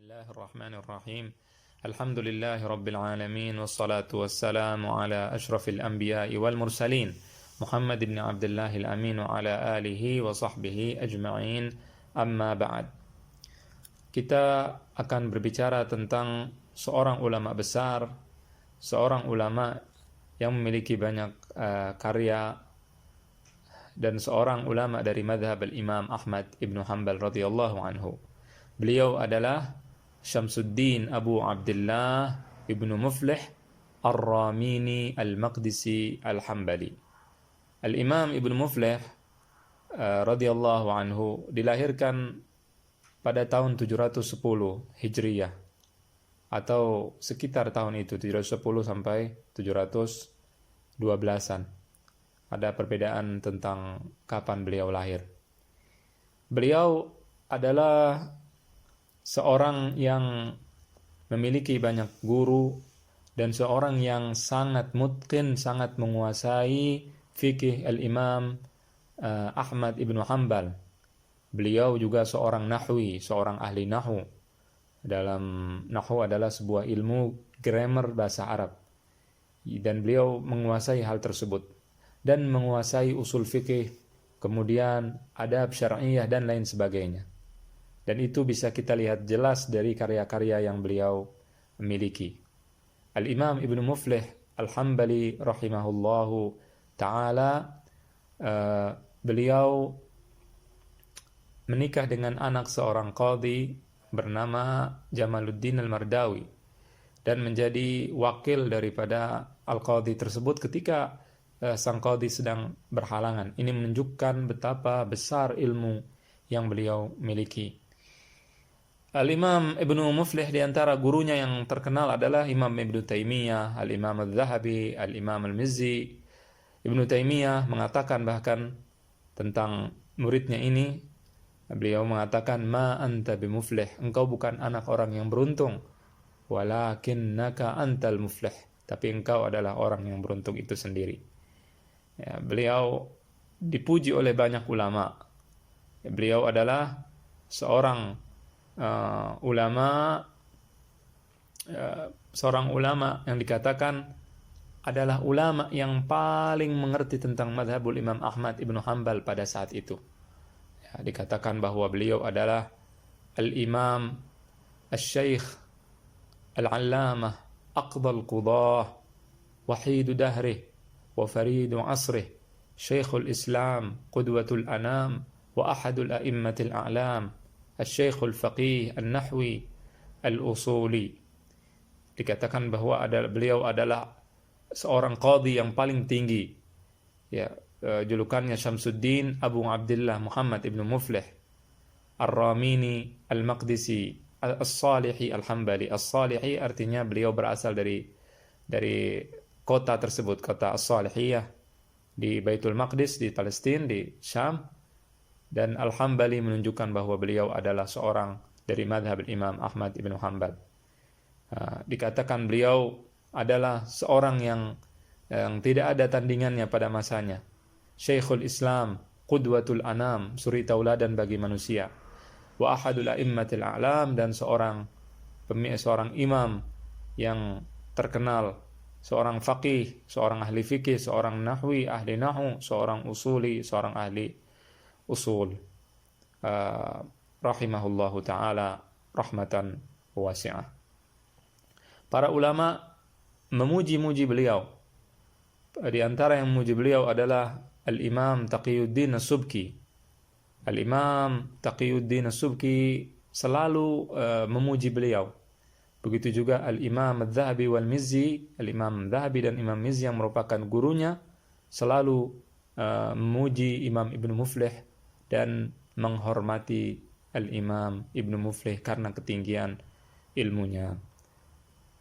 Bismillahirrahmanirrahim. Alhamdulillahi rabbil alamin wassalatu wassalamu ala asyrafil anbiya'i wal mursalin Muhammad ibn Abdullahil amin wa ala alihi wa sahbihi ajma'in, amma ba'd. Kita akan berbicara tentang seorang ulama besar, seorang ulama yang memiliki banyak karya, dan seorang ulama dari madhab al-Imam Ahmad ibn Hanbal radhiyallahu anhu. Beliau adalah Syamsuddin Abu Abdullah ibnu Muflih Ar-Ramini Al-Maqdisi Al-Hambali. Al-Imam ibnu Muflih radhiyallahu anhu dilahirkan pada tahun 710 Hijriyah, atau sekitar tahun itu 710 sampai 712-an. Ada perbedaan tentang kapan beliau lahir. Beliau adalah seorang yang memiliki banyak guru dan seorang yang sangat mutqin, sangat menguasai fikih al-Imam Ahmad ibnu Hanbal. Beliau juga seorang nahwi, seorang ahli nahwu. Dalam nahwu adalah sebuah ilmu grammar bahasa Arab. Dan beliau menguasai hal tersebut dan menguasai usul fikih, kemudian adab syar'iyah dan lain sebagainya. Dan itu bisa kita lihat jelas dari karya-karya yang beliau miliki. Al-Imam Ibnu Muflih Al-Hambali rahimahullahu ta'ala, beliau menikah dengan anak seorang qadhi bernama Jamaluddin Al-Mardawi dan menjadi wakil daripada al-qadhi tersebut ketika sang qadhi sedang berhalangan. Ini menunjukkan betapa besar ilmu yang beliau miliki. Al-Imam Ibnu Muflih di antara gurunya yang terkenal adalah Imam Ibnu Taimiyah, Al-Imam Al-Zahabi, Al-Imam Al-Mizzi. Ibnu Taimiyah mengatakan bahkan tentang muridnya ini, beliau mengatakan, "Ma anta bimuflih, engkau bukan anak orang yang beruntung, walakinnaka antal muflih, tapi engkau adalah orang yang beruntung itu sendiri." Ya, beliau dipuji oleh banyak ulama. Beliau adalah seorang seorang ulama yang dikatakan adalah ulama yang paling mengerti tentang madhabul Imam Ahmad ibnu Hanbal pada saat itu. Ya, dikatakan bahwa beliau adalah al-Imam al-Syeikh al-Allamah aqdal qudah wahidu dahrih wa faridu asrih Syekhul Islam qudwatul anam wa ahadul a'immatil a'lam Al-Syekhul Faqih Al-Nahwi Al-Usuli. Dikatakan bahwa beliau adalah seorang qadhi yang paling tinggi. Ya, julukannya Syamsuddin Abu Abdullah Muhammad ibnu Muflih Ar-Ramini Al-Maqdisi As-Salihi Al-Hambali. As-Salihi artinya beliau berasal dari kota tersebut, kota As-Salihiyah di Baitul Maqdis di Palestina, di Syam. Dan Al-Hambali menunjukkan bahwa beliau adalah seorang dari madhab Imam Ahmad ibn Hanbal. Dikatakan beliau adalah seorang yang tidak ada tandingannya pada masanya. Syekhul Islam, qudwatul anam, suri tauladan bagi manusia. Wa ahadul a'immatil a'lam, dan seorang imam yang terkenal, seorang faqih, seorang ahli fikih, seorang nahwi, ahli nahwu, seorang usuli, seorang ahli usul, rahimahullahu ta'ala rahmatan wasi'ah. Para ulama memuji-muji beliau. Di antara yang memuji beliau adalah Al-Imam Taqiyuddin As-Subki. Al-Imam Taqiyuddin As-Subki selalu memuji beliau. Begitu juga Al-Imam Al-Zahabi wal-Mizzi. Al-Imam Al-Zahabi dan Imam Mizzi yang merupakan gurunya selalu memuji Imam Ibnu Muflih dan menghormati Al-Imam Ibnu Muflih karena ketinggian ilmunya.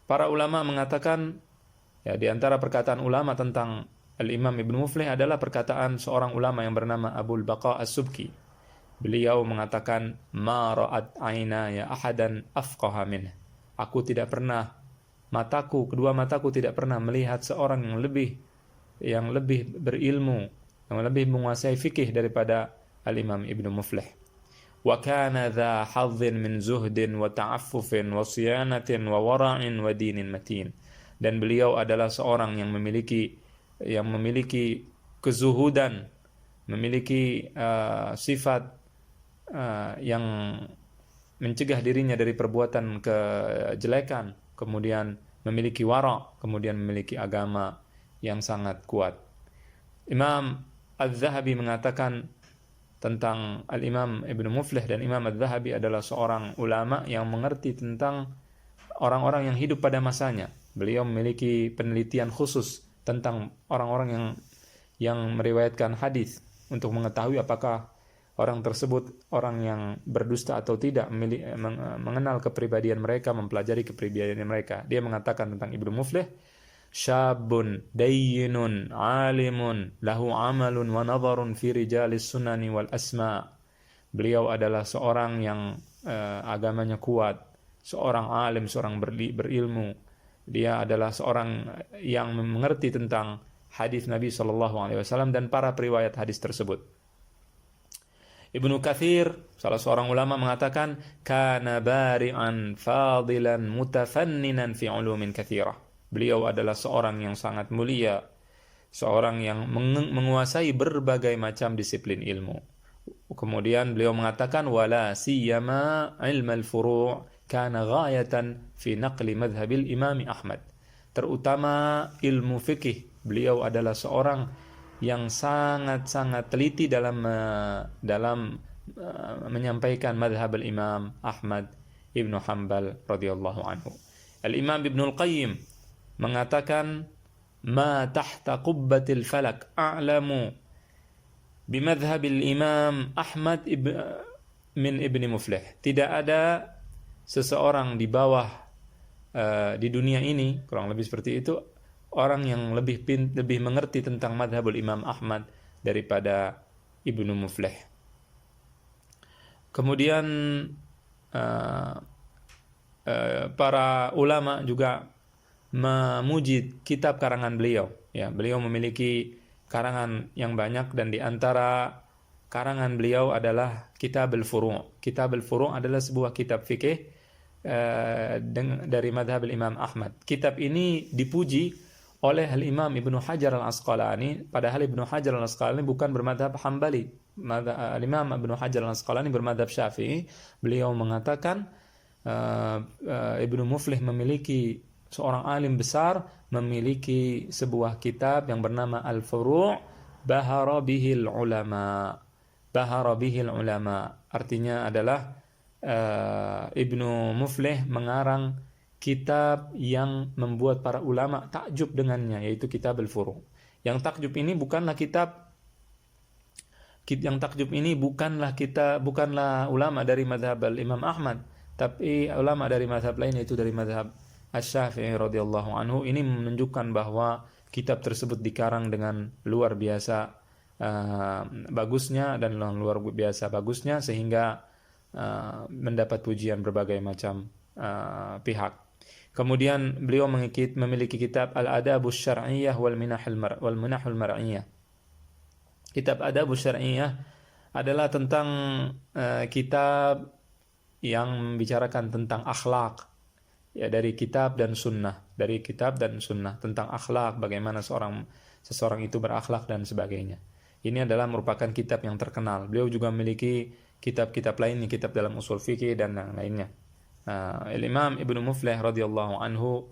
Para ulama mengatakan, ya, di antara perkataan ulama tentang Al-Imam Ibnu Muflih adalah perkataan seorang ulama yang bernama Abul Baqa As-Subki. Beliau mengatakan, "Ma ra'at aynaya ahadan afqaha min." Aku tidak pernah, kedua mataku tidak pernah melihat seorang yang lebih berilmu, yang lebih menguasai fikih daripada Al-Imam Ibnu Muflih. wa kana dha hadhin min zuhdin wa ta'affufin wa siyanatin wa wara'in wa dinin matin. Dan beliau adalah seorang yang memiliki kezuhudan, memiliki sifat yang mencegah dirinya dari perbuatan kejelekan, kemudian memiliki wara', kemudian memiliki agama yang sangat kuat. Imam Az-Zahabi mengatakan tentang Al-Imam Ibn Muflih, dan Imam Az-Zahabi adalah seorang ulama yang mengerti tentang orang-orang yang hidup pada masanya. Beliau memiliki penelitian khusus tentang orang-orang yang meriwayatkan hadis untuk mengetahui apakah orang tersebut orang yang berdusta atau tidak, mengenal kepribadian mereka, mempelajari kepribadian mereka. Dia mengatakan tentang Ibnu Muflih, syabun dayyinun alimun lahu amalun wa nadharun fi rijalis sunani wal asma. Beliau adalah seorang yang agamanya kuat, seorang alim, seorang berilmu. Dia adalah seorang yang mengerti tentang hadis Nabi SAW dan para periwayat hadis tersebut. Ibnu Katsir, salah seorang ulama, mengatakan kana bari'an fadilan mutafanninan fi ulumin katsirah. Beliau adalah seorang yang sangat mulia, seorang yang menguasai berbagai macam disiplin ilmu. Kemudian beliau mengatakan wala siyama ilmal furu' kana ghayatan fi naqli madhhabil Imam Ahmad. Terutama ilmu fikih. Beliau adalah seorang yang sangat-sangat teliti dalam menyampaikan madhhab al-Imam Ahmad Ibnu Hanbal radhiyallahu anhu. Al-Imam Ibnul Qayyim mengatakan ma tahta qubbatil falak a'lamu bimadhhabil Imam Ahmad min Ibni Muflih. Tidak ada seseorang di bawah di dunia ini, kurang lebih seperti itu, orang yang lebih mengerti tentang madhabul Imam Ahmad daripada Ibnu Muflih. Kemudian para ulama juga memuji kitab karangan beliau. Ya, beliau memiliki karangan yang banyak, dan di antara karangan beliau adalah Kitab al-Furu'. Kitab al-Furu' adalah sebuah kitab fikih dari madhab Imam Ahmad. Kitab ini dipuji oleh Al-Imam Ibnu Hajar Al-Asqalani, padahal Ibnu Hajar Al-Asqalani bukan bermadhab Hambali. Al-Imam Ibnu Hajar Al-Asqalani bermadhab Syafi'i. Beliau mengatakan Ibnu Muflih memiliki, seorang alim besar, memiliki sebuah kitab yang bernama Al-Furu' bahara bihil ulama. Bahara bihil ulama artinya adalah Ibnu Muflih mengarang kitab yang membuat para ulama takjub dengannya, yaitu kitab Al-Furu'. Yang takjub ini bukanlah bukanlah ulama dari mazhab Imam Ahmad, tapi ulama dari mazhab lain, yaitu dari mazhab Asy-Syafi'i radhiyallahu anhu. Ini menunjukkan bahwa kitab tersebut dikarang dengan luar biasa bagusnya, sehingga mendapat pujian berbagai macam pihak. Kemudian beliau memiliki kitab Al-Adabus Syar'iyyah wal Minahul Mar'iyah. Kitab Adabus Syar'iyyah adalah tentang kitab yang membicarakan tentang akhlak, ya, dari kitab dan sunnah, tentang akhlak, bagaimana seseorang itu berakhlak dan sebagainya. Ini adalah merupakan kitab yang terkenal. Beliau juga memiliki kitab-kitab lainnya, kitab dalam usul fikih dan yang lainnya. Imam Ibnu Muflih radhiyallahu anhu,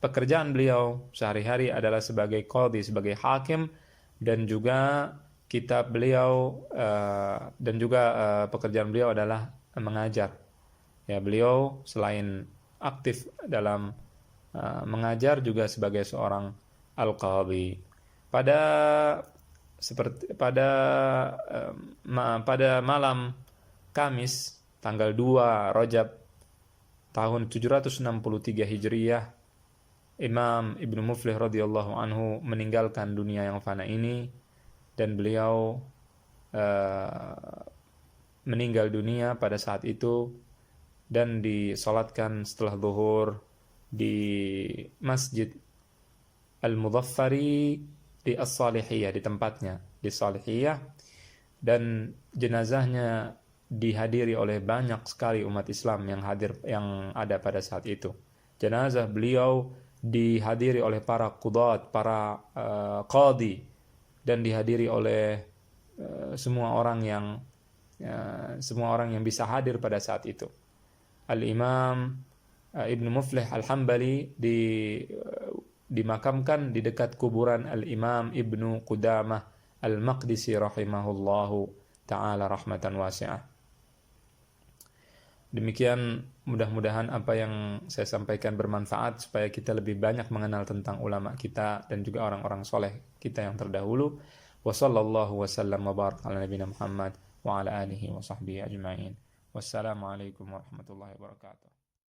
pekerjaan beliau sehari-hari adalah sebagai qadhi, sebagai hakim, dan juga kitab beliau pekerjaan beliau adalah mengajar. Ya, beliau selain aktif dalam mengajar juga sebagai seorang al-qadhi. Pada malam Kamis tanggal 2 Rajab tahun 763 Hijriyah, Imam Ibnu Muflih radhiyallahu anhu meninggalkan dunia yang fana ini, dan beliau meninggal dunia pada saat itu dan disolatkan setelah zuhur di Masjid Al-Mudhaffari di As-Salihiyah, di tempatnya di Salihiyah, dan jenazahnya dihadiri oleh banyak sekali umat Islam yang ada pada saat itu. Jenazah beliau dihadiri oleh para qudat, para qadi, dan dihadiri oleh semua orang yang bisa hadir pada saat itu. Al-Imam Ibnu Muflih Al-Hambali dimakamkan di dekat kuburan Al-Imam Ibnu Qudamah Al-Maqdisi rahimahullahu ta'ala rahmatan wasi'ah. Demikian, mudah-mudahan apa yang saya sampaikan bermanfaat supaya kita lebih banyak mengenal tentang ulama kita dan juga orang-orang soleh kita yang terdahulu. Wa sallallahu wasallam wa baraka ala nabiyina Muhammad wa ala alihi wa sahbihi ajma'in. Wassalamualaikum warahmatullahi wabarakatuh.